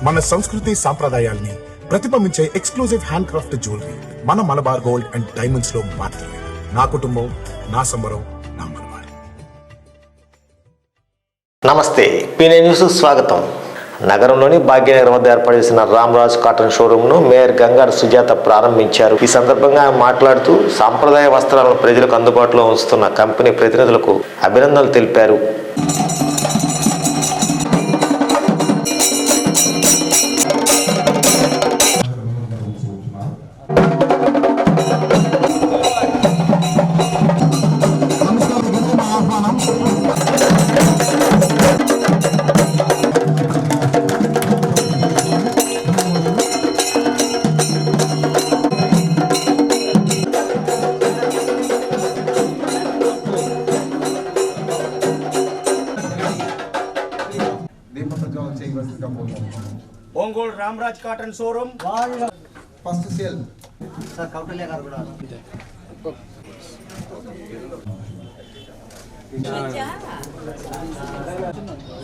మన సంస్కృతి సాంప్రదాయాల్ని ప్రతిబింబించే ఎక్స్క్లూజివ్ హ్యాండ్ క్రాఫ్ట్ జ్యువెలరీ మన మలబార్ గోల్డ్ అండ్ డైమండ్స్ లో మాత్రమే. నా కుటుంబం, నా సంబరం, నా మలబార్. నమస్తే, పీనే న్యూస్ స్వాగతం. నగరంలోని భాగ్యనగర్ వద్ద ఏర్పాటు చేసిన రామరాజ్ కాటన్ షోరూమ్ను మేయర్ గంగాడ సుజాత ప్రారంభించారు. ఈ సందర్భంగా ఆయన మాట్లాడుతూ సాంప్రదాయ వస్త్రాలను ప్రజలకు అందుబాటులో ఉంచుతున్న కంపెనీ ప్రతినిధులకు అభినందనలు తెలిపారు. Ongole Ramraj cotton showroom first sale sir Kautilya garu కూడా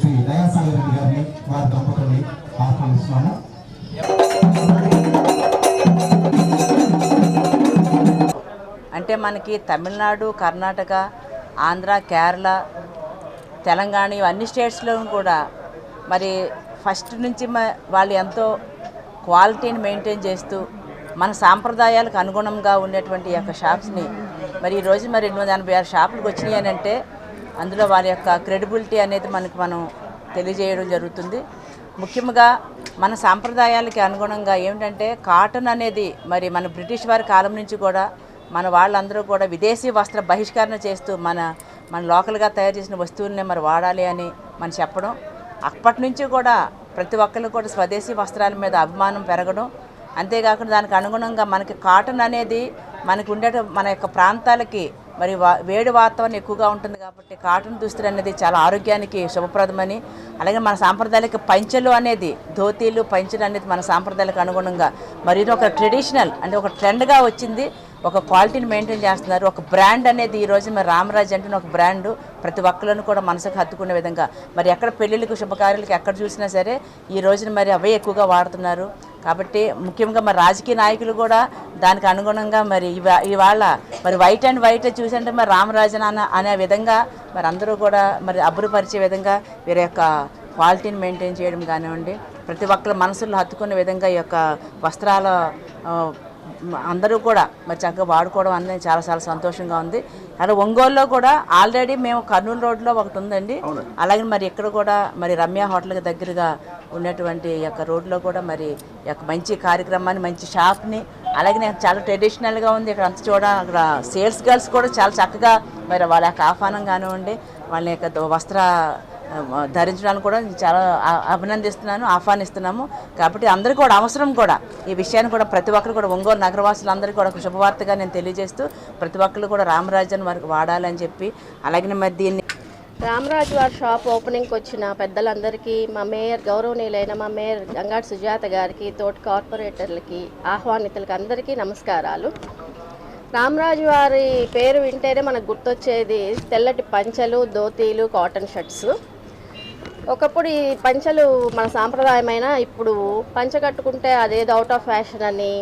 శ్రీ దయాసాగర్ రెడ్డి గారిని వారి దంపతుల్ని ఆహ్వానిస్తున్నాము. అంటే మనకి తమిళనాడు, కర్ణాటక, ఆంధ్ర, కేరళ, తెలంగాణ ఇవన్నీ స్టేట్స్లో కూడా మరి ఫస్ట్ నుంచి వాళ్ళు ఎంతో క్వాలిటీని మెయింటైన్ చేస్తూ మన సాంప్రదాయాలకు అనుగుణంగా ఉండేటువంటి యొక్క షాప్స్ని మరి ఈరోజు మరి 286 షాపులకు వచ్చినాయి అని అంటే అందులో వారి యొక్క క్రెడిబిలిటీ అనేది మనం తెలియజేయడం జరుగుతుంది. ముఖ్యంగా మన సాంప్రదాయాలకి అనుగుణంగా ఏమిటంటే కాటన్ అనేది మరి మన బ్రిటిష్ వారి కాలం నుంచి కూడా మన వాళ్ళందరూ కూడా విదేశీ వస్త్ర బహిష్కరణ చేస్తూ మన లోకల్గా తయారు చేసిన వస్తువులనే మరి వాడాలి అని మనం చెప్పడం, అప్పటి నుంచి కూడా ప్రతి ఒక్కరు కూడా స్వదేశీ వస్త్రాల మీద అభిమానం పెరగడం, అంతేకాకుండా దానికి అనుగుణంగా మనకి కాటన్ అనేది మనకు మన యొక్క ప్రాంతాలకి మరి వేడి వాతావరణం ఎక్కువగా ఉంటుంది కాబట్టి కాటన్ దుస్తులు అనేది చాలా ఆరోగ్యానికి శుభప్రదమని, అలాగే మన సాంప్రదాయాలకు పంచెలు అనేది ధోతీలు పంచెలు అనేది మన సాంప్రదాయాలకు అనుగుణంగా మరి ఒక ట్రెడిషనల్ అంటే ఒక ట్రెండ్గా వచ్చింది. ఒక క్వాలిటీని మెయింటైన్ చేస్తున్నారు. ఒక బ్రాండ్ అనేది ఈరోజు మరి రామరాజ్ అంటే ఒక బ్రాండు ప్రతి ఒక్కరిని కూడా మనసుకు హత్తుకునే విధంగా మరి ఎక్కడ పెళ్ళిళ్ళకు శుభకార్యాలకు ఎక్కడ చూసినా సరే ఈ రోజున మరి అవే ఎక్కువగా వాడుతున్నారు. కాబట్టి ముఖ్యంగా మరి రాజకీయ నాయకులు కూడా దానికి అనుగుణంగా మరి ఇవాళ మరి వైట్ అండ్ వైట్ చూసంటే మరి రామరాజన్ అనే విధంగా మరి అందరూ కూడా మరి అబ్బురపరిచే విధంగా వీరి యొక్క క్వాలిటీని మెయింటైన్ చేయడం కానివ్వండి, ప్రతి ఒక్కరి మనసుల్లో హత్తుకునే విధంగా ఈ యొక్క వస్త్రాల అందరూ కూడా మరి చక్కగా వాడుకోవడం అనేది చాలా చాలా సంతోషంగా ఉంది. అలాగే ఒంగోలులో కూడా ఆల్రెడీ మేము కర్నూలు రోడ్లో ఒకటి ఉందండి, అలాగే మరి ఇక్కడ కూడా మరి రమ్య హోటల్కి దగ్గరగా ఉన్నటువంటి యొక్క రోడ్లో కూడా మరి యొక్క మంచి కార్యక్రమాన్ని మంచి షాప్ని, అలాగే నేను చాలా ట్రెడిషనల్గా ఉంది ఇక్కడ అంత అక్కడ సేల్స్ గర్ల్స్ కూడా చాలా చక్కగా మరి వాళ్ళ యొక్క ఆహ్వానం కానివ్వండి వాళ్ళ యొక్క వస్త్ర ధరించడానికి కూడా చాలా అభినందిస్తున్నాను, ఆహ్వానిస్తున్నాము. కాబట్టి అందరికీ కూడా అవసరం కూడా ఈ విషయాన్ని కూడా ప్రతి ఒక్కరు కూడా ఒంగోలు నగరవాసులందరికీ కూడా ఒక శుభవార్తగా నేను తెలియజేస్తూ ప్రతి ఒక్కరు కూడా రామరాజన్ వారికి వాడాలని చెప్పి, అలాగే మరి దీన్ని రామరాజు వారి షాప్ ఓపెనింగ్కి వచ్చిన పెద్దలందరికీ, మా మేయర్ గౌరవనీయులైన మా మేయర్ గంగాడ సుజాత గారికి, తోటి కార్పొరేటర్లకి, ఆహ్వానితులకి అందరికీ నమస్కారాలు. రామరాజు వారి పేరు వింటేనే మనకు గుర్తొచ్చేది తెల్లటి పంచలు, ధోతీలు, కాటన్ షర్ట్స్. ఒకప్పుడు ఈ పంచలు మన సాంప్రదాయమైన, ఇప్పుడు పంచ కట్టుకుంటే అదేదో అవుట్ ఆఫ్ ఫ్యాషన్ అని,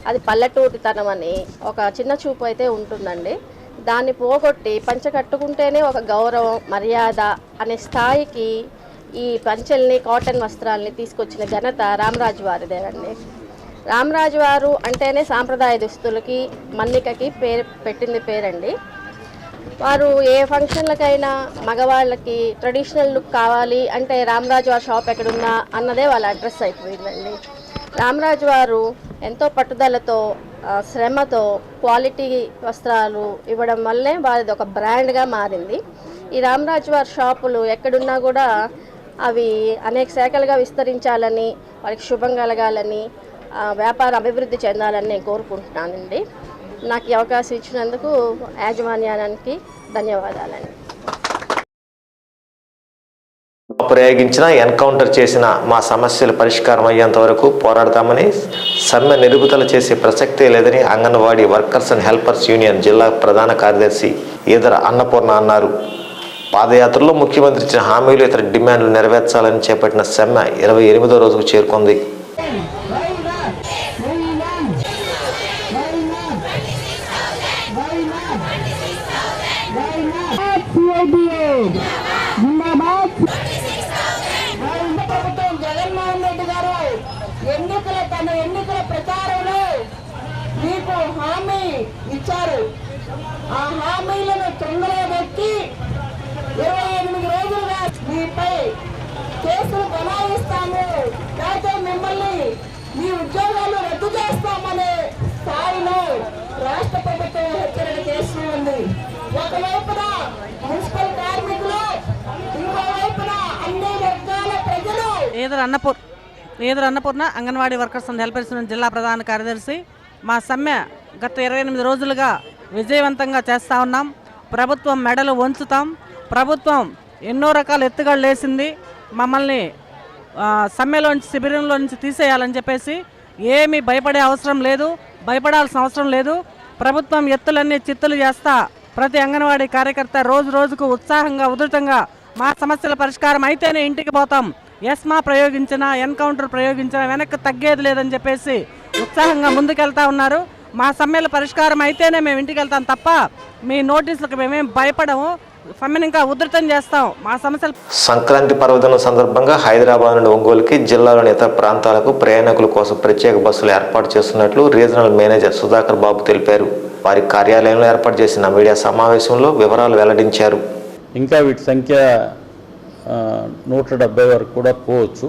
అది పల్లెటూరితనం అని ఒక చిన్న చూపు అయితే ఉంటుందండి. దాన్ని పోగొట్టి పంచ కట్టుకుంటేనే ఒక గౌరవం, మర్యాద అనే స్థాయికి ఈ పంచల్ని, కాటన్ వస్త్రాలని తీసుకొచ్చిన ఘనత రామరాజు వారిదేనండి. రామరాజు వారు అంటేనే సాంప్రదాయ దుస్తులకి, మన్నికకి పెట్టింది పేరండి. వారు ఏ ఫంక్షన్లకైనా మగవాళ్ళకి ట్రెడిషనల్ లుక్ కావాలి అంటే రామరాజు వారి షాప్ ఎక్కడుందా అన్నదే వాళ్ళ అడ్రస్ అయిపోయిందండి. రామరాజు వారు ఎంతో పట్టుదలతో, శ్రమతో క్వాలిటీ వస్త్రాలు ఇవ్వడం వల్లే వారిది ఒక బ్రాండ్గా మారింది. ఈ రామరాజు వారి షాపులు ఎక్కడున్నా కూడా అవి అనేక శాఖలుగా విస్తరించాలని, వారికి శుభం కలగాలని, వ్యాపార అభివృద్ధి చెందాలని నేను కోరుకుంటున్నానండి. నాకు ఈ అవకాశం ఇచ్చినందుకు యాజమాన్యానికి ధన్యవాదాలండి. ప్రయోగించిన ఎన్కౌంటర్ చేసిన మా సమస్యలు పరిష్కారం అయ్యేంత వరకు పోరాడతామని, సమ్మె నిలుపుదల చేసే ప్రసక్తే లేదని anganwadi workers and helpers union జిల్లా ప్రధాన కార్యదర్శి ఈదర అన్నపూర్ణ అన్నారు. పాదయాత్రలో ముఖ్యమంత్రి ఇచ్చిన హామీలు ఇతర డిమాండ్లు నెరవేర్చాలని చేపట్టిన సమ్మె 28వ రోజుకు చేరుకుంది. జగన్మోహన్ రెడ్డి గారు ఎన్నికల ప్రచారంలో మీకు హామీ ఇచ్చారు. ఆ హామీలను తొందరగా పెట్టి 28 రోజులుగా మీపై కేసులు బనాయిస్తాము, లేకపోతే మిమ్మల్ని మీ ఉద్యోగాలు రద్దు చేస్తామనే స్థాయిలో రాష్ట్ర ప్రభుత్వం హెచ్చరిక చేస్తూ ఉంది. ఒకవైపున మున్సిపల్ కార్మికులు, ఇంకోవైపున అన్ని వర్గాల ప్రజలు. Either Annapurna anganwadi workers and helpers జిల్లా ప్రధాన కార్యదర్శి. మా సమ్మె గత 28 రోజులుగా విజయవంతంగా చేస్తూ ఉన్నాం. ప్రభుత్వం మెడలు వంచుతాం. ప్రభుత్వం ఎన్నో రకాల ఎత్తుగడలు వేసింది. మమ్మల్ని సమ్మెలోంచి శిబిరంలో నుంచి తీసేయాలని చెప్పేసి ఏమీ భయపడే అవసరం లేదు, భయపడాల్సిన అవసరం లేదు. ప్రభుత్వం ఎత్తులన్నీ చిత్తులు చేస్తా ప్రతి అంగన్వాడీ కార్యకర్త రోజు రోజుకు ఉత్సాహంగా ఉధృతంగా మా సమస్యల పరిష్కారం అయితేనే ఇంటికి పోతాం, ఎస్మా ప్రయోగించినా ఎన్కౌంటర్ ప్రయోగించినా వెనక్కి తగ్గేది లేదని చెప్పేసి ఉత్సాహంగా ముందుకెళ్తా ఉన్నారు. మా సమ్మెల పరిష్కారం అయితేనే మేము ఇంటికి వెళ్తాం తప్ప మీ నోటీసులకు మేమేం భయపడము. సమ్మెను ఇంకా ఉధృతం చేస్తాం. మా సమస్యలు. సంక్రాంతి పర్వదినం సందర్భంగా హైదరాబాద్ నుండి ఒంగోలుకి జిల్లాలోని ఇతర ప్రాంతాలకు ప్రయాణికుల కోసం ప్రత్యేక బస్సులు ఏర్పాటు చేస్తున్నట్లు రీజనల్ మేనేజర్ సుధాకర్ బాబు తెలిపారు. వారి కార్యాలయంలో ఏర్పాటు చేసిన మీడియా సమావేశంలో వివరాలు వెల్లడించారు. ఇంకా వీటి సంఖ్య 170 వరకు కూడా పోవచ్చు.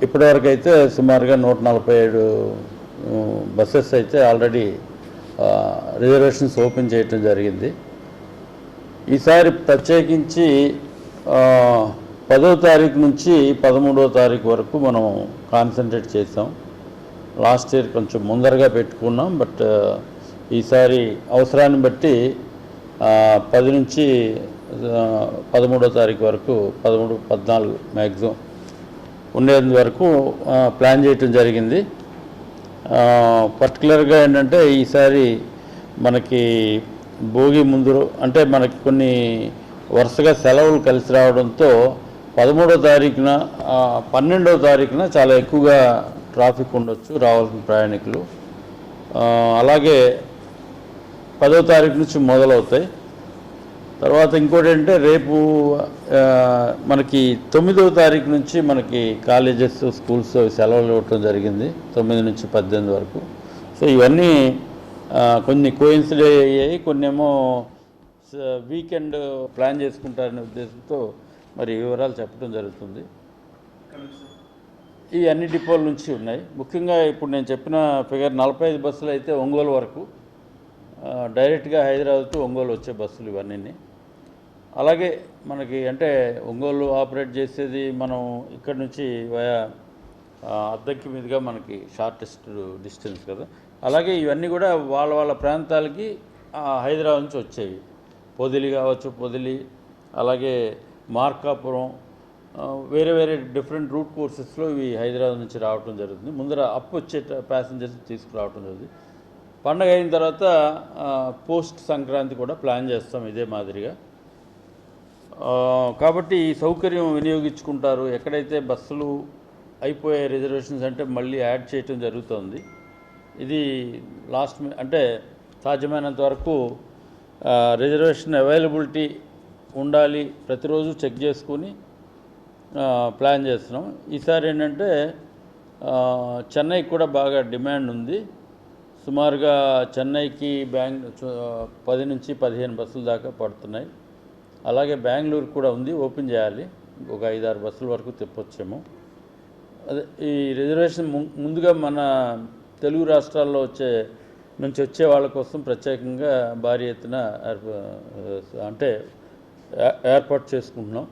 ఇప్పటివరకు అయితే సుమారుగా 147 బస్సెస్ అయితే ఆల్రెడీ రిజర్వేషన్స్ ఓపెన్ చేయటం జరిగింది. ఈసారి ప్రత్యేకించి 10వ తారీఖు నుంచి 13వ తారీఖు వరకు మనం కాన్సన్ట్రేట్ చేసాం. లాస్ట్ ఇయర్ కొంచెం ముందరగా పెట్టుకున్నాం, బట్ ఈసారి అవసరాన్ని బట్టి 10 నుంచి 13వ తారీఖు వరకు 13, 14 మ్యాక్సిమం ఉండేందు వరకు ప్లాన్ చేయటం జరిగింది. పర్టికులర్గా ఏంటంటే ఈసారి మనకి భోగి ముందు అంటే మనకి కొన్ని వరుసగా సెలవులు కలిసి రావడంతో 13వ తారీఖున 12వ తారీఖున చాలా ఎక్కువగా ట్రాఫిక్ ఉండొచ్చు రావాల్సిన ప్రయాణికులు. అలాగే 10వ తారీఖు నుంచి మొదలవుతాయి. తర్వాత ఇంకోటి ఏంటంటే రేపు మనకి 9వ తారీఖు నుంచి మనకి కాలేజెస్, స్కూల్స్ సెలవులు ఇవ్వటం జరిగింది 9 నుంచి 18 వరకు. సో ఇవన్నీ కొన్ని కోయిన్సిడ్ అయ్యాయి, కొన్ని ఏమో వీకెండ్ ప్లాన్ చేసుకుంటారనే ఉద్దేశంతో మరి వివరాలు చెప్పడం జరుగుతుంది. ఈ అన్ని డిపోల నుంచి ఉన్నాయి. ముఖ్యంగా ఇప్పుడు నేను చెప్పిన ఫిగర్ 45 బస్సులు అయితే ఒంగోలు వరకు డైరెక్ట్గా హైదరాబాద్ టు ఒంగోలు వచ్చే బస్సులు ఇవన్నీ. అలాగే మనకి అంటే ఒంగోలు ఆపరేట్ చేసేది మనం ఇక్కడ నుంచి వయా అద్దంకి మీదుగా మనకి షార్టెస్ట్ డిస్టెన్స్ కదా. అలాగే ఇవన్నీ కూడా వాళ్ళ వాళ్ళ ప్రాంతాలకి హైదరాబాద్ నుంచి వచ్చేవి. పొదిలి కావచ్చు, పొదిలి, అలాగే మార్కాపురం, వేరే వేరే డిఫరెంట్ రూట్ కోర్సెస్లో ఇవి హైదరాబాద్ నుంచి రావటం జరుగుతుంది. ముందర అప్ వచ్చే ప్యాసింజర్స్ తీసుకురావటం జరుగుతుంది. పండగ అయిన తర్వాత పోస్ట్ సంక్రాంతి కూడా ప్లాన్ చేస్తాం ఇదే మాదిరిగా. కాబట్టి ఈ సౌకర్యం వినియోగించుకుంటారు. ఎక్కడైతే బస్సులు అయిపోయే రిజర్వేషన్స్ అంటే మళ్ళీ యాడ్ చేయటం జరుగుతుంది. ఇది లాస్ట్ అంటే సాధ్యమైనంత వరకు రిజర్వేషన్ అవైలబిలిటీ ఉండాలి, ప్రతిరోజు చెక్ చేసుకుని ప్లాన్ చేస్తున్నాం. ఈసారి ఏంటంటే చెన్నైకి కూడా బాగా డిమాండ్ ఉంది. సుమారుగా చెన్నైకి 10 నుంచి 15 బస్సుల దాకా పడుతున్నాయి. అలాగే బెంగళూరు కూడా ఉంది, ఓపెన్ చేయాలి, ఒక 5-6 బస్సుల వరకు తిప్పొచ్చేమో. అదే ఈ రిజర్వేషన్ ముందుగా మన తెలుగు రాష్ట్రాల్లో వచ్చే వాళ్ళ కోసం ప్రత్యేకంగా భారీ ఎత్తున అంటే ఏర్పాటు చేసుకుంటున్నాం.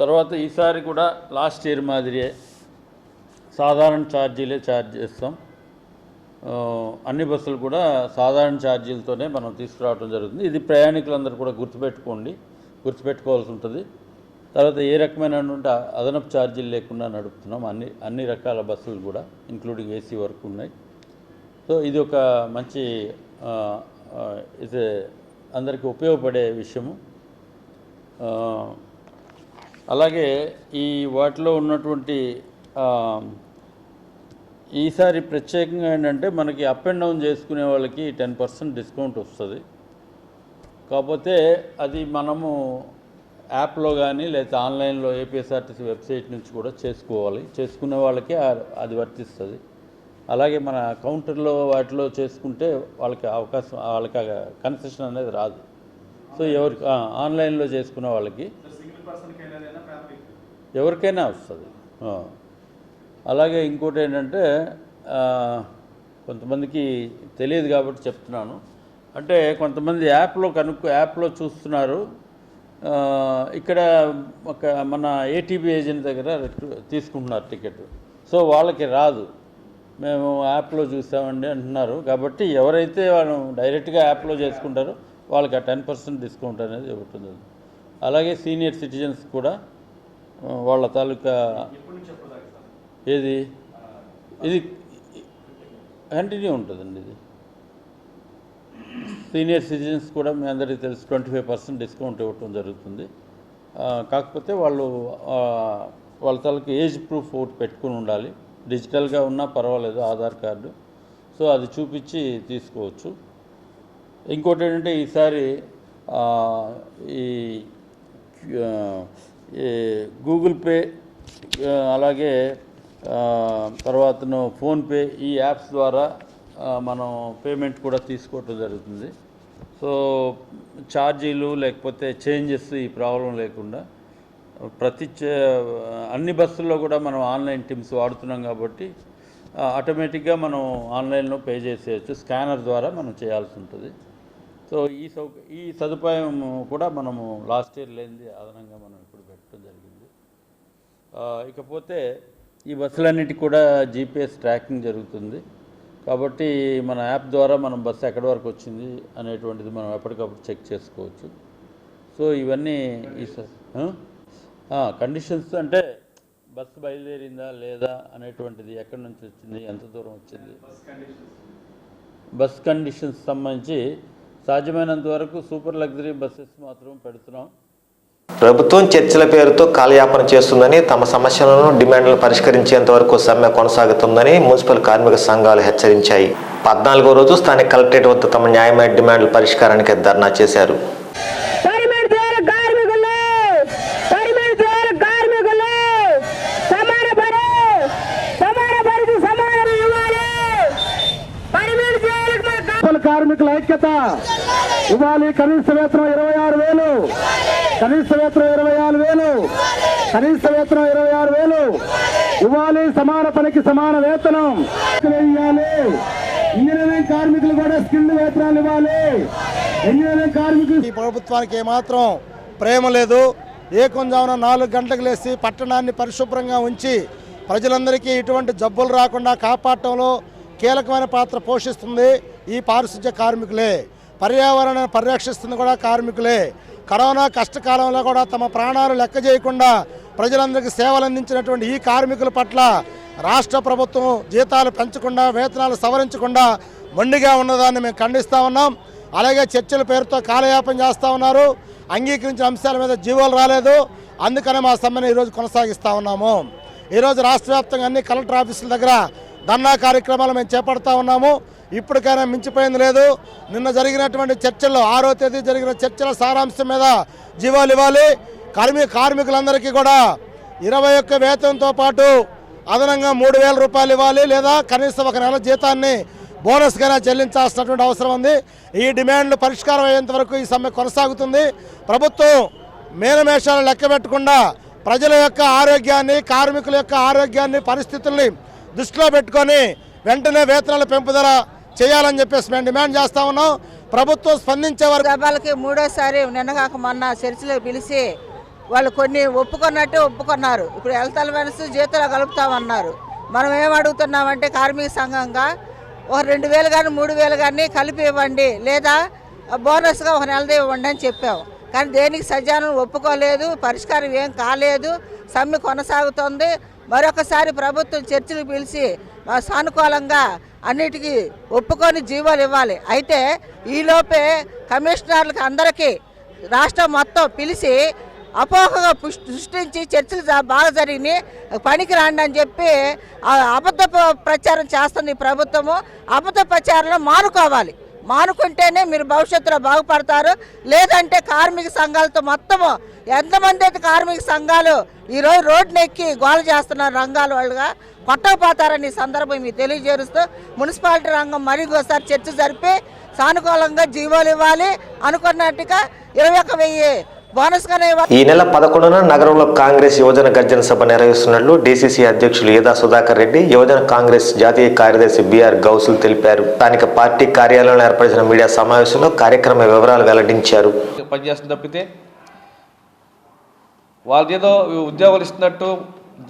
తర్వాత ఈసారి కూడా లాస్ట్ ఇయర్ మాదిరియే సాధారణ ఛార్జీలే ఛార్జ్ చేస్తాం. అన్ని బస్సులు కూడా సాధారణ ఛార్జీలతోనే మనం తీసుకురావడం జరుగుతుంది. ఇది ప్రయాణికులందరూ కూడా గుర్తుపెట్టుకోవాల్సి ఉంటుంది. తర్వాత ఏ రకమైనటువంటి అదనపు ఛార్జీలు లేకుండా నడుపుతున్నాం అన్ని రకాల బస్సులు కూడా, ఇంక్లూడింగ్ ఏసీ వరకు ఉన్నాయి. సో ఇది ఒక మంచి అందరికీ ఉపయోగపడే విషయము. అలాగే ఈ వాటిలో ఉన్నటువంటి ఈసారి ప్రత్యేకంగా ఏంటంటే మనకి అప్ అండ్ డౌన్ చేసుకునే వాళ్ళకి 10% డిస్కౌంట్ వస్తుంది. కాకపోతే అది మనము యాప్లో కానీ లేదా ఆన్లైన్లో ఏపీఎస్ఆర్టీసీ వెబ్సైట్ నుంచి కూడా చేసుకోవాలి. చేసుకునే వాళ్ళకి అది వర్తిస్తుంది. అలాగే మన కౌంటర్లో వాటిలో చేసుకుంటే వాళ్ళకి అవకాశం, వాళ్ళకి కన్సెషన్ అనేది రాదు. సో ఎవరికి ఆన్లైన్లో చేసుకునే వాళ్ళకి ఎవరికైనా వస్తుంది. అలాగే ఇంకోటి ఏంటంటే కొంతమందికి తెలియదు కాబట్టి చెప్తున్నాను. అంటే కొంతమంది యాప్లో చూస్తున్నారు, ఇక్కడ ఒక మన ఏటీపీ ఏజెంట్ దగ్గర తీసుకుంటున్నారు టికెట్. సో వాళ్ళకి రాదు, మేము యాప్లో చూసామండి అంటున్నారు. కాబట్టి ఎవరైతే వాళ్ళు డైరెక్ట్గా యాప్లో చేసుకుంటారో వాళ్ళకి ఆ 10% డిస్కౌంట్ అనేది ఉంటుంది. అలాగే సీనియర్ సిటిజన్స్ కూడా వాళ్ళ తాలూకా ఇది కంటిన్యూ ఉంటుందండి. ఇది సీనియర్ సిటిజన్స్ కూడా మీ అందరికీ తెలుసు 25% డిస్కౌంట్ ఇవ్వటం జరుగుతుంది. కాకపోతే వాళ్ళ తాలూకా ఏజ్ ప్రూఫ్ ఒకటి పెట్టుకుని ఉండాలి. డిజిటల్గా ఉన్నా పర్వాలేదు, ఆధార్ కార్డు. సో అది చూపించి తీసుకోవచ్చు. ఇంకోటి ఏంటంటే ఈసారి ఈ గూగుల్ పే అలాగే తర్వాతను ఫోన్పే ఈ యాప్స్ ద్వారా మనం పేమెంట్ కూడా తీసుకోవటం జరుగుతుంది. సో ఛార్జీలు లేకపోతే చేంజెస్ ఈ ప్రాబ్లం లేకుండా అన్ని బస్సుల్లో కూడా మనం ఆన్లైన్ టిమ్స్ వాడుతున్నాం కాబట్టి ఆటోమేటిక్గా మనం ఆన్లైన్లో పే చేసేయచ్చు. స్కానర్ ద్వారా మనం చేయాల్సి ఉంటుంది. సో ఈ సదుపాయం కూడా మనము లాస్ట్ ఇయర్ లేనిది అదనంగా మనం ఇప్పుడు పెట్టడం జరిగింది. ఇకపోతే ఈ బస్సులన్నిటికీ కూడా జీపీఎస్ ట్రాకింగ్ జరుగుతుంది. కాబట్టి మన యాప్ ద్వారా మనం బస్సు ఎక్కడి వరకు వచ్చింది అనేటువంటిది మనం ఎప్పటికప్పుడు చెక్ చేసుకోవచ్చు. సో ఇవన్నీ ఈ కండిషన్స్ అంటే బస్సు బయలుదేరిందా లేదా అనేటువంటిది, ఎక్కడి నుంచి వచ్చింది, ఎంత దూరం వచ్చింది, బస్ కండిషన్స్ సంబంధించి సాధ్యమైనంత వరకు సూపర్ లగ్జరీ బస్సెస్ మాత్రం పెడుతున్నాం. ప్రభుత్వం చర్చల పేరుతో కాలయాపన చేస్తుందని, తమ సమస్యలను డిమాండ్లను పరిష్కరించేంత వరకు సమ్మె కొనసాగుతుందని మున్సిపల్ కార్మిక సంఘాలు హెచ్చరించాయి. 14వ రోజు స్థానిక కలెక్టరేట్ వద్ద తమ న్యాయమైన డిమాండ్ల పరిష్కారానికి ధర్నా చేశారు. కార్మికుల ఐక్యత ఇవ్వాలి. కనీస వేతనం 26,000, కనీస వేతనం 24,000, కనీస వేతనం 26,000 ఇవ్వాలి. సమాన పనికి సమాన వేతనం ఇవ్వాలి. ఇంజనీరింగ్ కార్మికులు కూడా స్కిల్డ్ వేతనాలు ఇవ్వాలి. ఇంజనీరింగ్ కార్మికులు ఈ ప్రభుత్వానికి ఏమాత్రం ప్రేమ లేదు. ఏకొంజామున 4 గంటలకు లేచి పట్టణాన్ని పరిశుభ్రంగా ఉంచి ప్రజలందరికీ ఇటువంటి జబ్బులు రాకుండా కాపాడటంలో కీలకమైన పాత్ర పోషిస్తుంది ఈ పారిశుధ్య కార్మికులే. పర్యావరణాన్ని పరిరక్షిస్తుంది కూడా కార్మికులే. కరోనా కష్టకాలంలో కూడా తమ ప్రాణాలు లెక్క చేయకుండా ప్రజలందరికీ సేవలు అందించినటువంటి ఈ కార్మికుల పట్ల రాష్ట్ర ప్రభుత్వం జీతాలు పెంచకుండా, వేతనాలు సవరించకుండా మొండిగా ఉన్నదాన్ని మేము ఖండిస్తూ ఉన్నాం. అలాగే చర్చల పేరుతో కాలయాపన చేస్తూ ఉన్నారు. అంగీకరించిన అంశాల మీద జీవోలు రాలేదు. అందుకనే మా సమ్మెను ఈరోజు కొనసాగిస్తూ ఉన్నాము. ఈరోజు రాష్ట్ర వ్యాప్తంగా అన్ని కలెక్టర్ ఆఫీసుల దగ్గర ధర్నా కార్యక్రమాలు మేము చేపడతా ఉన్నాము. ఇప్పటికైనా మించిపోయింది లేదు. నిన్న జరిగినటువంటి చర్చల్లో 6వ తేదీ జరిగిన చర్చల సారాంశం మీద జీవాలు ఇవ్వాలి. కార్మికులందరికీ కూడా 21 వేతనంతో పాటు అదనంగా 3,000 రూపాయలు ఇవ్వాలి, లేదా కనీసం 1 నెల జీతాన్ని బోనస్గానే చెల్లించాల్సినటువంటి అవసరం ఉంది. ఈ డిమాండ్లు పరిష్కారం అయ్యేంత వరకు ఈ సమ్మె కొనసాగుతుంది. ప్రభుత్వం మేనమేషాలు లెక్క పెట్టకుండా ప్రజల యొక్క ఆరోగ్యాన్ని, కార్మికుల యొక్క ఆరోగ్యాన్ని, పరిస్థితుల్ని దృష్టిలో పెట్టుకొని వెంటనే వేతనాల పెంపుదల చేయాలని చెప్పేసి మేము డిమాండ్ చేస్తా ఉన్నాం. ప్రభుత్వం స్పందించే వరకు సభలకి 3వసారి నిన్నగాక మొన్న చర్చలో పిలిచి వాళ్ళు కొన్ని ఒప్పుకున్నారు. ఇప్పుడు హెల్త్ అలవెన్స్ జీతాలు కలుపుతామన్నారు. మనం ఏం అడుగుతున్నామంటే కార్మిక సంఘంగా ఒక 2,000 కానీ 3,000 కానీ కలిపి ఇవ్వండి, లేదా బోనస్గా 1 నెలది ఇవ్వండి అని చెప్పాము. కానీ దేనికి సజ్జానం ఒప్పుకోలేదు. పరిష్కారం ఏం కాలేదు. సమ్మె కొనసాగుతోంది. మరొకసారి ప్రభుత్వం చర్చలు పిలిచి సానుకూలంగా అన్నిటికీ ఒప్పుకొని జీవోలు ఇవ్వాలి. అయితే ఈలోపే కమిషనర్లకు అందరికీ రాష్ట్రం మొత్తం పిలిచి అపోహగా సృష్టించి చర్చలు బాగా జరిగినాయి, పనికి రాండి అని చెప్పి అబద్ధ ప్రచారం చేస్తుంది ఈ ప్రభుత్వము. అబద్ధ ప్రచారంలో మానుకోవాలి, మానుకుంటేనే మీరు భవిష్యత్తులో బాగుపడతారు. లేదంటే కార్మిక సంఘాలతో మొత్తము ఎంతమంది అయితే కార్మిక సంఘాలు ఈరోజు రోడ్డును ఎక్కి గోల చేస్తున్నారు రంగాల వాళ్ళుగా కొట్టకపోతారని ఈ సందర్భం మీకు తెలియజేస్తూ మున్సిపాలిటీ రంగం మరిగోసారి చర్చ జరిపి సానుకూలంగా జీవోలు ఇవ్వాలి, అనుకున్నట్టుగా 21,000 బోనస్గానే ఇవ్వాలి. ఈ నెల 11న నగరంలో కాంగ్రెస్ యువజన గర్జన సభ నిర్వహిస్తున్నట్లు డీసీసీ అధ్యక్షులు ఏదా సుధాకర్ రెడ్డి, యువజన కాంగ్రెస్ జాతీయ కార్యదర్శి బిఆర్ గౌసులు తెలిపారు. స్థానిక పార్టీ కార్యాలయంలో ఏర్పడిన మీడియా సమావేశంలో కార్యక్రమ వివరాలు వెల్లడించారు. పనిచేస్తుంది తప్పితే వాళ్ళేదో ఉద్యోగాలు ఇస్తున్నట్టు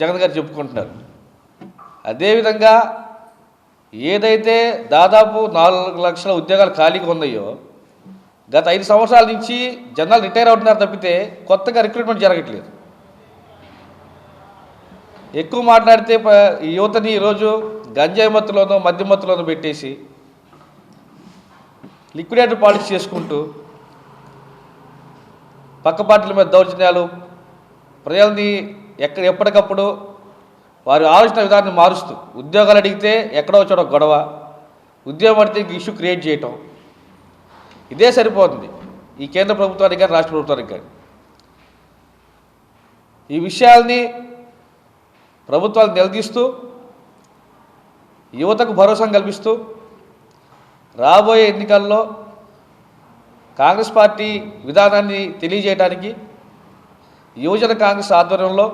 జగన్ గారు చెప్పుకుంటున్నారు. అదేవిధంగా ఏదైతే దాదాపు 4 లక్షల ఉద్యోగాలు ఖాళీగా ఉన్నాయో గత 5 సంవత్సరాల నుంచి జనాలు రిటైర్ అవుతున్నారు తప్పితే కొత్తగా రిక్రూట్మెంట్ జరగట్లేదు. ఎక్కువ మాట్లాడితే యువతని ఈరోజు గంజాయి మత్తులోనో మద్యం మత్తులోనో పెట్టేసి లిక్విడేటర్ పాలిటిక్స్ చేసుకుంటూ పక్క పార్టీల మీద దౌర్జన్యాలు, ప్రజల్ని ఎప్పటికప్పుడు వారి ఆలోచన విధానాన్ని మారుస్తూ ఉద్యోగాలు అడిగితే ఎక్కడో చోట గొడవ, ఉద్యోగం అడిగితే ఇష్యూ క్రియేట్ చేయటం, ఇదే సరిపోతుంది ఈ కేంద్ర ప్రభుత్వానికి కానీ రాష్ట్ర ప్రభుత్వానికి కానీ. ఈ విషయాల్ని ప్రభుత్వాలు నిలదీస్తూ యువతకు భరోసా కల్పిస్తూ రాబోయే ఎన్నికల్లో కాంగ్రెస్ పార్టీ విధానాన్ని తెలియజేయడానికి యువజన కాంగ్రెస్ ఆధ్వర్యంలో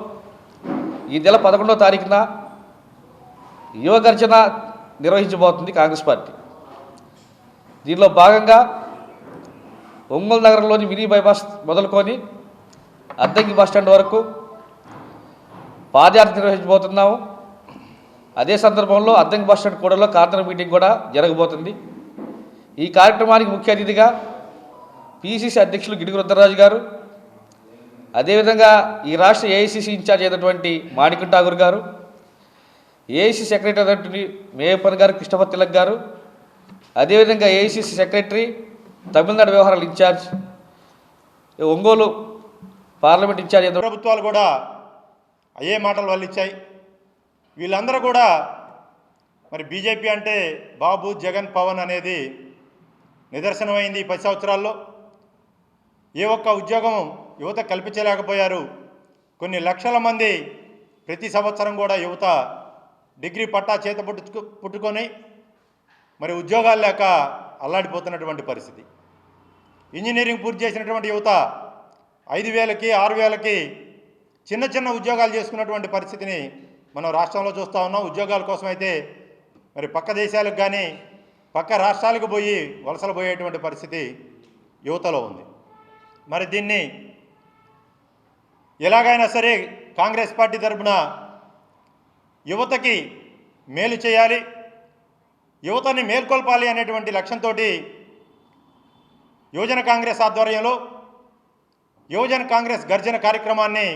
ఈ నెల 11వ తారీఖున యువ గర్జన నిర్వహించబోతుంది కాంగ్రెస్ పార్టీ. దీనిలో భాగంగా ఒంగోలు నగరంలోని మినీ బైపాస్ మొదలుకొని అద్దంకి బస్టాండ్ వరకు పాదయాత్ర నిర్వహించబోతున్నాము. అదే సందర్భంలో అద్దంకి బస్టాండ్ కూడలో కార్నర్ మీటింగ్ కూడా జరగబోతుంది. ఈ కార్యక్రమానికి ముఖ్య అతిథిగా పిసిసి అధ్యక్షులు గిడుగు రుద్రరాజు గారు, అదేవిధంగా ఈ రాష్ట్ర ఏఐసిసి ఇన్ఛార్జ్ అయినటువంటి మాణికం ఠాగూర్ గారు, ఏఐసిసి సెక్రటరీ అయినటువంటి మేయప్పన్ గారు, కృష్ణపతి తిలక్ గారు, అదేవిధంగా ఏఐసిసి సెక్రటరీ తమిళనాడు వ్యవహారాల ఇన్ఛార్జ్ ఒంగోలు పార్లమెంట్ ఇన్ఛార్జ్. ప్రభుత్వాలు కూడా అయ్యే మాటలు వాళ్ళు ఇచ్చాయి. వీళ్ళందరూ కూడా మరి బీజేపీ అంటే బాబు, జగన్, పవన్ అనేది నిదర్శనమైంది. 10 సంవత్సరాల్లో ఏ ఒక్క ఉద్యోగం యువత కల్పించలేకపోయారు. కొన్ని లక్షల మంది ప్రతి సంవత్సరం కూడా యువత డిగ్రీ పట్టా చేత పుట్టుకొని మరి ఉద్యోగాలు లేక అల్లాడిపోతున్నటువంటి పరిస్థితి. ఇంజనీరింగ్ పూర్తి చేసినటువంటి యువత 5,000కి 6,000కి చిన్న చిన్న ఉద్యోగాలు చేసుకున్నటువంటి పరిస్థితిని మనం రాష్ట్రంలో చూస్తూ ఉన్నాం. ఉద్యోగాల కోసం అయితే మరి పక్క దేశాలకు కానీ పక్క రాష్ట్రాలకు పోయి వలసలు పోయేటువంటి పరిస్థితి యువతలో ఉంది. మరి దీన్ని ఎలాగైనా సరే కాంగ్రెస్ పార్టీ తరఫున యువతకి మేలు చేయాలి, యువతని మేల్కొల్పాలి అనేటువంటి లక్ష్యంతో యువజన కాంగ్రెస్ ఆధ్వర్యంలో యువజన కాంగ్రెస్ గర్జన కార్యక్రమాన్ని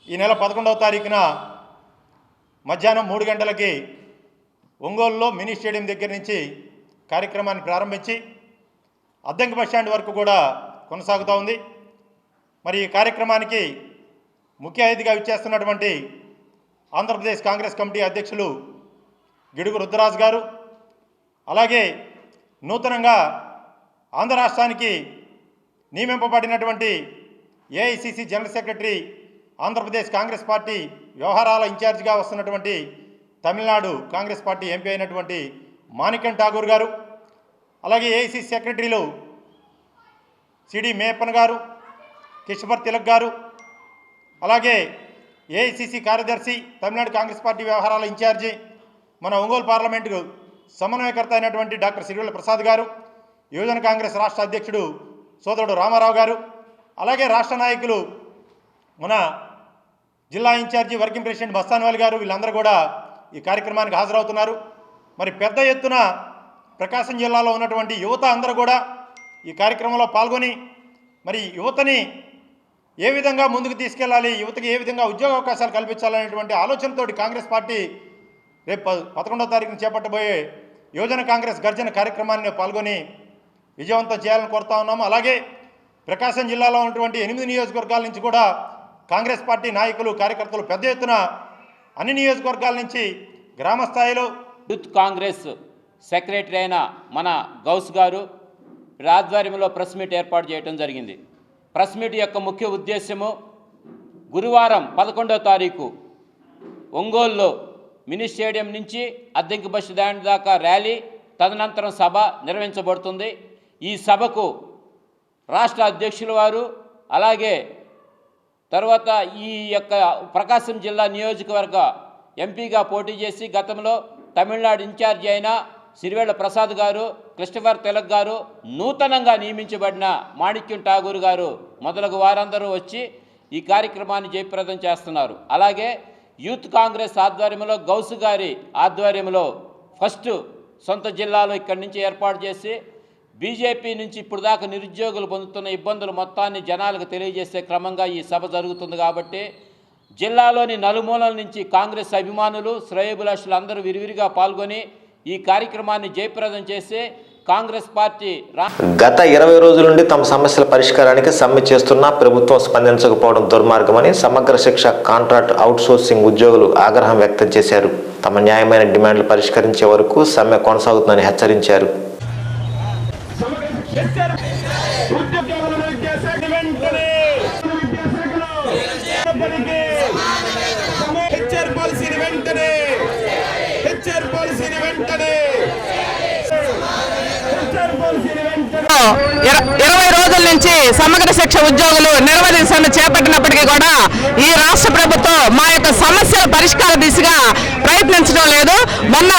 ఈ నెల 11వ తారీఖున మధ్యాహ్నం 3 గంటలకి ఒంగోలులో మినీ స్టేడియం దగ్గర నుంచి కార్యక్రమాన్ని ప్రారంభించి అద్దంకి బస్టాండ్ వరకు కూడా కొనసాగుతూ ఉంది. మరి ఈ కార్యక్రమానికి ముఖ్య అతిథిగా విచ్చేస్తున్నటువంటి ఆంధ్రప్రదేశ్ కాంగ్రెస్ కమిటీ అధ్యక్షులు గిడుగు రుద్రరాజు గారు, అలాగే నూతనంగా ఆంధ్ర రాష్ట్రానికి నియమింపబడినటువంటి AICC general secretary, Andhra Pradesh Congress party వ్యవహారాల ఇన్ఛార్జిగా వస్తున్నటువంటి తమిళనాడు కాంగ్రెస్ పార్టీ ఎంపీ అయినటువంటి మాణికం ఠాగూర్ గారు, అలాగే ఏఐసిసి సెక్రటరీలు సిడి మేయప్పన్ గారు, కృష్ణపతి తిలక్ గారు, అలాగే ఏఐసిసి కార్యదర్శి తమిళనాడు కాంగ్రెస్ పార్టీ వ్యవహారాల ఇన్ఛార్జి మన ఒంగోలు పార్లమెంటు సమన్వయకర్త అయినటువంటి డాక్టర్ సిరివెల్ల ప్రసాద్ గారు, యువజన కాంగ్రెస్ రాష్ట్ర అధ్యక్షుడు సోదరుడు రామారావు గారు, అలాగే రాష్ట్ర నాయకులు మన జిల్లా ఇన్ఛార్జి వర్కింగ్ ప్రెసిడెంట్ బస్తాన్వాలి గారు, వీళ్ళందరూ కూడా ఈ కార్యక్రమానికి హాజరవుతున్నారు. మరి పెద్ద ఎత్తున ప్రకాశం జిల్లాలో ఉన్నటువంటి యువత అందరూ కూడా ఈ కార్యక్రమంలో పాల్గొని మరి యువతని ఏ విధంగా ముందుకు తీసుకెళ్ళాలి, యువతకి ఏ విధంగా ఉద్యోగ అవకాశాలు కల్పించాలనేటువంటి ఆలోచనతోటి కాంగ్రెస్ పార్టీ రేపు 11వ తారీఖున చేపట్టబోయే యువజన కాంగ్రెస్ గర్జన కార్యక్రమాన్ని పాల్గొని విజయవంతం చేయాలని కోరుతా ఉన్నాము. అలాగే ప్రకాశం జిల్లాలో ఉన్నటువంటి 8 నియోజకవర్గాల నుంచి కూడా కాంగ్రెస్ పార్టీ నాయకులు కార్యకర్తలు పెద్ద ఎత్తున అన్ని నియోజకవర్గాల నుంచి గ్రామ స్థాయిలో యూత్ కాంగ్రెస్ సెక్రటరీ అయిన మన గౌస్ గారు ఆధ్వర్యంలో ప్రెస్ మీట్ ఏర్పాటు చేయడం జరిగింది. ప్రెస్ మీట్ యొక్క ముఖ్య ఉద్దేశము గురువారం 11వ తారీఖు ఒంగోలులో మినీ స్టేడియం నుంచి అద్దెంకి బస్ స్టాండ్ దాకా ర్యాలీ, తదనంతరం సభ నిర్వహించబడుతుంది. ఈ సభకు రాష్ట్ర అధ్యక్షుల వారు, అలాగే తర్వాత ఈ యొక్క ప్రకాశం జిల్లా నియోజకవర్గ ఎంపీగా పోటీ చేసి గతంలో తమిళనాడు ఇన్ఛార్జి అయిన సిరివేళ్ల ప్రసాద్ గారు, క్రిస్టఫర్ తిలక్ గారు, నూతనంగా నియమించబడిన మాణిక్యం ఠాగూర్ గారు మొదలగు వారందరూ వచ్చి ఈ కార్యక్రమాన్ని జయప్రదం చేస్తున్నారు. అలాగే యూత్ కాంగ్రెస్ ఆధ్వర్యంలో గౌసు గారి ఆధ్వర్యంలో ఫస్ట్ సొంత జిల్లాలో ఇక్కడి నుంచి ఏర్పాటు చేసి బీజేపీ నుంచి ఇప్పుడు దాకా నిరుద్యోగులు పొందుతున్న ఇబ్బందులు మొత్తాన్ని జనాలకు తెలియజేసే క్రమంగా ఈ సభ జరుగుతుంది. కాబట్టి జిల్లాలోని నలుమూలల నుంచి కాంగ్రెస్ అభిమానులు, శ్రేయోభిలాషులు అందరూ విరివిరిగా పాల్గొని ఈ కార్యక్రమాన్ని జయప్రదం చేసి కాంగ్రెస్ పార్టీ గత 20 రోజుల నుండి తమ సమస్యల పరిష్కారానికి సమ్మె చేస్తున్నా ప్రభుత్వం స్పందించకపోవడం దుర్మార్గమని సమగ్ర శిక్ష కాంట్రాక్ట్ అవుట్సోర్సింగ్ ఉద్యోగులు ఆగ్రహం వ్యక్తం చేశారు. తమ న్యాయమైన డిమాండ్లు పరిష్కరించే వరకు సమ్మె కొనసాగుతుందని హెచ్చరించారు. ఇరవై రోజుల నుంచి సమగ్ర శిక్ష ఉద్యోగులు నిరవధించ చేపట్టినప్పటికీ కూడా ఈ రాష్ట్ర ప్రభుత్వం మా యొక్క సమస్యల పరిష్కార దిశగా ప్రయత్నించడం లేదు. మొన్న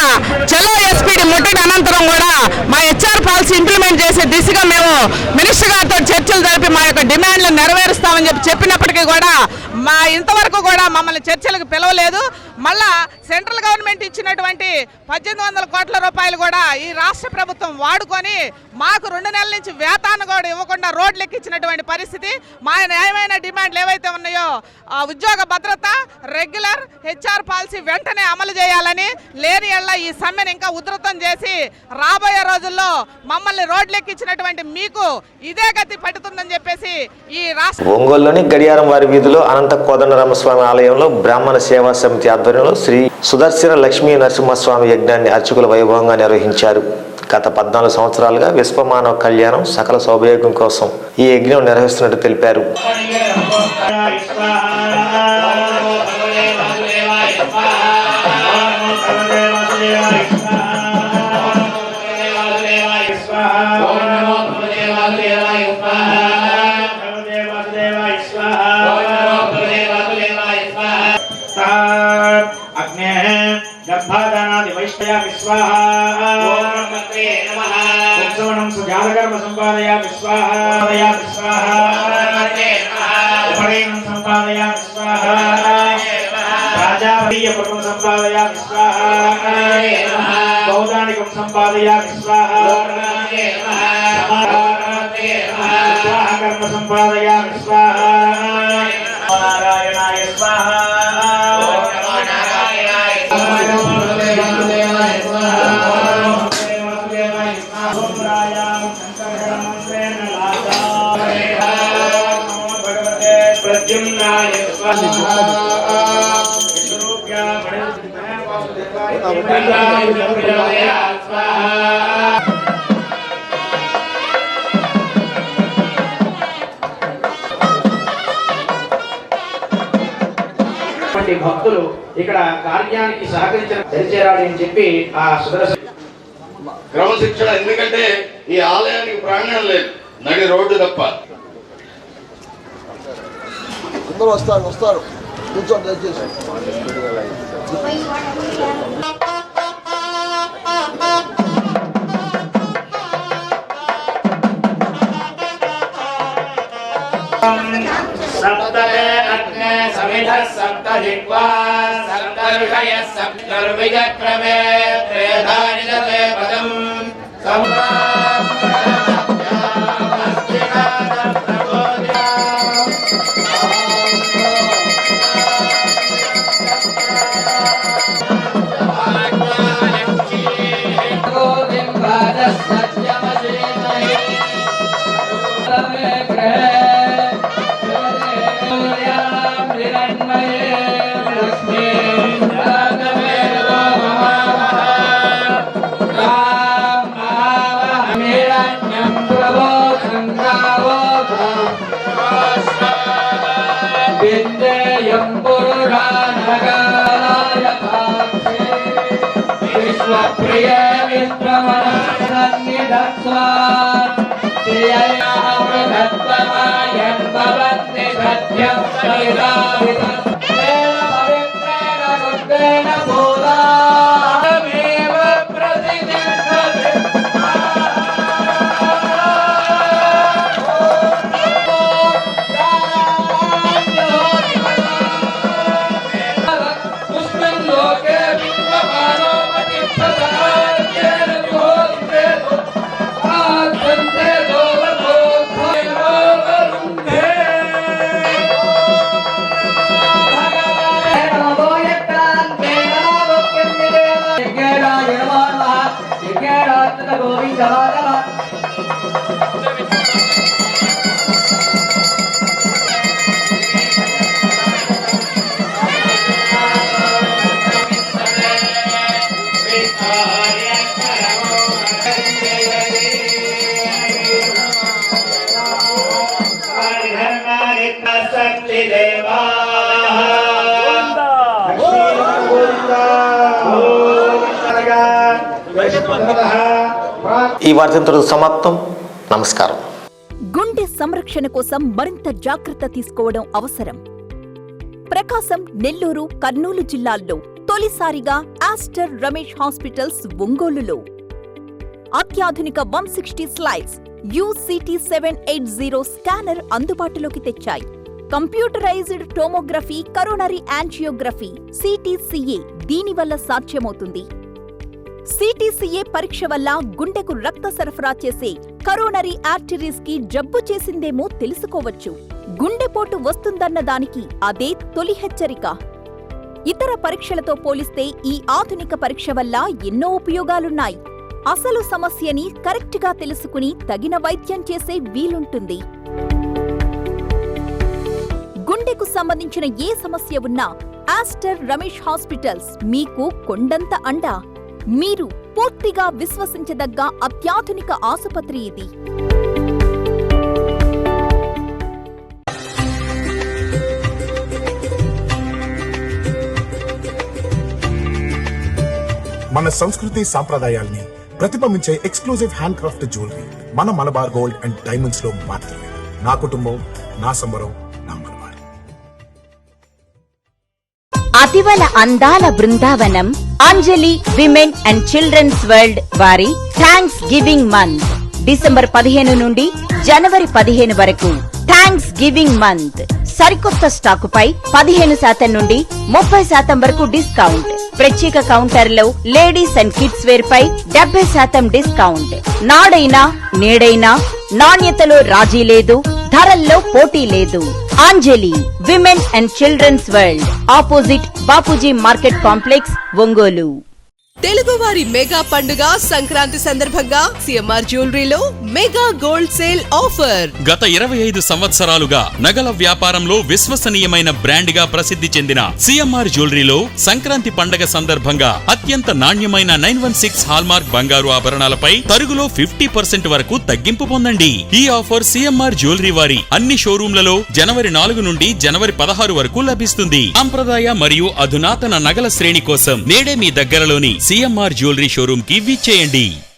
చలో ఎస్పీడీ ముట్టిన అనంతరం కూడా మా హెచ్ఆర్ పాలసీ ఇంప్లిమెంట్ చేసే దిశగా మేము మినిస్టర్ గారితో చర్చలు జరిపి మా యొక్క డిమాండ్లు నెరవేరుస్తామని చెప్పినప్పటికీ కూడా ఇంతవరకు కూడా మమ్మల్ని చర్చలకు పిలవలేదు. మళ్ళా సెంట్రల్ గవర్నమెంట్ ఇచ్చినటువంటి 1800 కోట్ల రూపాయలు కూడా ఈ రాష్ట్ర ప్రభుత్వం వాడుకొని మాకు 2 నెలల నుంచి వేతనం కూడా ఇవ్వకుండా రోడ్లు ఎక్కించినటువంటి పరిస్థితి. మా న్యాయమైన డిమాండ్లు ఏవైతే ఉన్నాయో ఉద్యోగ భద్రత, రెగ్యులర్ హెచ్ఆర్ పాలసీ వెంటనే అమలు చేయాలని, లేని ఎళ్ళ ఈ సమ్మెను ఇంకా ఉధృతం చేసి రాబోయే రోజుల్లో మమ్మల్ని రోడ్లు ఎక్కించినటువంటి మీకు ఇదే గతి పడుతుందని చెప్పేసి ఈ రాష్ట్ర ఒంగోలులోని గడియారం వారి వీధిలో అనంత కోదండరామస్వామి ఆలయంలో బ్రాహ్మణ సేవా సమితి ఆధ్వర్యంలో శ్రీ సుదర్శన లక్ష్మీ నరసింహస్వామి యజ్ఞాన్ని అర్చకుల వైభవంగా నిర్వహించారు. గత 14 సంవత్సరాలుగా విశ్వమానవ కళ్యాణం సకల సౌభాగ్యం కోసం ఈ యజ్ఞం నిర్వహిస్తున్నట్టు తెలిపారు. భక్తులు ఇక్కడ కార్యానికి సహకరించిన తెలిచేరాలి అని చెప్పి ఆ సుదర్శన క్రమశిక్షణ. ఎందుకంటే ఈ ఆలయానికి ప్రాంగణం లేదు, నడి రోడ్డు తప్ప. అందరూ వస్తారు కూర్చోండి దయచేసి. సప్తమే అగ్నే సమిధః సప్త జిహ్వా సప్త ఋషయః సప్తర్విచక్రమే త్రేధాని దతే పదం సత్యమజే विश्वप्रिय विश्वमनन्यदत्वामृतत्वमायद्भवन्ति सत्यं सैरावितत्तेन भूतामेव प्रतिष्ठते मुस्लिम लोके ఈ వార్తంతో సమాప్తం. నమస్కారం. గుండె సంరక్షణ కోసం మరింత జాగ్రత్త తీసుకోవడం అవసరం. ప్రకాశం, నెల్లూరు, కర్నూలు జిల్లాల్లో తొలిసారిగా ఆస్టర్ రమేష్ హాస్పిటల్స్ ఒంగోలులో అత్యాధునిక 160 స్లైడ్స్ UCT 780 స్కానర్ అందుబాటులోకి తెచ్చాయి. Computerized tomography, coronary angiography, CTCA దీనివల్ల సాధ్యమవుతుంది. CTCA పరీక్ష వల్ల గుండెకు రక్త సరఫరా చేసే కరోనరీ ఆర్టరీస్ కి జబ్బు చేసిందేమో తెలుసుకోవచ్చు. గుండెపోటు వస్తుందన్న దానికి అదే తొలి హెచ్చరిక. ఇతర పరీక్షలతో పోలిస్తే ఈ ఆధునిక పరీక్ష వల్ల ఎన్నో ఉపయోగాలున్నాయి. అసలు సమస్యని కరెక్ట్గా తెలుసుకుని తగిన వైద్యం చేసే వీలుంటుంది. గుండెకు సంబంధించిన ఏ సమస్య ఉన్నా ఆస్టర్ రమేష్ హాస్పిటల్స్ మీకు కొండంత అండా. మీరు పూర్తిగా విశ్వసించదగ్గ అత్యాధునిక ఆసుపత్రి ఇది. మన సంస్కృతి సాంప్రదాయాల్ని ప్రతిబింబించే ఎక్స్క్లూజివ్ హ్యాండ్ క్రాఫ్ట్ జ్యువెలరీ మన మలబార్ గోల్డ్ అండ్ డైమండ్స్ లో మాత్రమే. నా కుటుంబం, నా సంబరం, నా మలబార్. అతివల అందాల బృందావనం అంజలి విమెన్ అండ్ చిల్డ్రన్స్ వరల్డ్ వారి థ్యాంక్స్ గివింగ్ మంత్ డిసెంబర్ 15 నుండి జనవరి 15 వరకు థ్యాంక్స్ గివింగ్ మంత్. సరికొత్త స్టాకుపై 15% నుండి 30% వరకు డిస్కౌంట్. ప్రత్యేక కౌంటర్లో లేడీస్ అండ్ కిడ్స్ వేర్ పై 70% డిస్కౌంట్. నాడైనా నేడైనా నాణ్యతలో రాజీ లేదు, ధరల్లో పోటీ లేదు. Anjali women and children's world, opposite Bapuji market complex, Ongole. తెలుగువారి మెగా పండుగ సంక్రాంతి సందర్భంగా సిఎంఆర్ జ్యువెలరీలో మెగా గోల్డ్ సేల్ ఆఫర్. గత 25 సంవత్సరాలుగా నగల వ్యాపారంలో విశ్వసనీయమైన బ్రాండ్ గా ప్రసిద్ధి చెందిన సిఎంఆర్ జ్యువెలరీలో సంక్రాంతి పండుగ సందర్భంగా అత్యంత నాణ్యమైన 916 హాల్మార్క్ బంగారు ఆభరణాలపై తరుగులో 50% వరకు తగ్గింపు పొందండి. ఈ ఆఫర్ సిఎంఆర్ జ్యువెలరీ వారి అన్ని షోరూంలలో జనవరి 4 నుండి జనవరి 16 వరకు లభిస్తుంది. సంప్రదాయ మరియు అధునాతన నగల శ్రేణి కోసం నేడే మీ దగ్గరలోని సిఎంఆర్ జ్యువెలరీ షోరూమ్ కి విచ్చేయండి.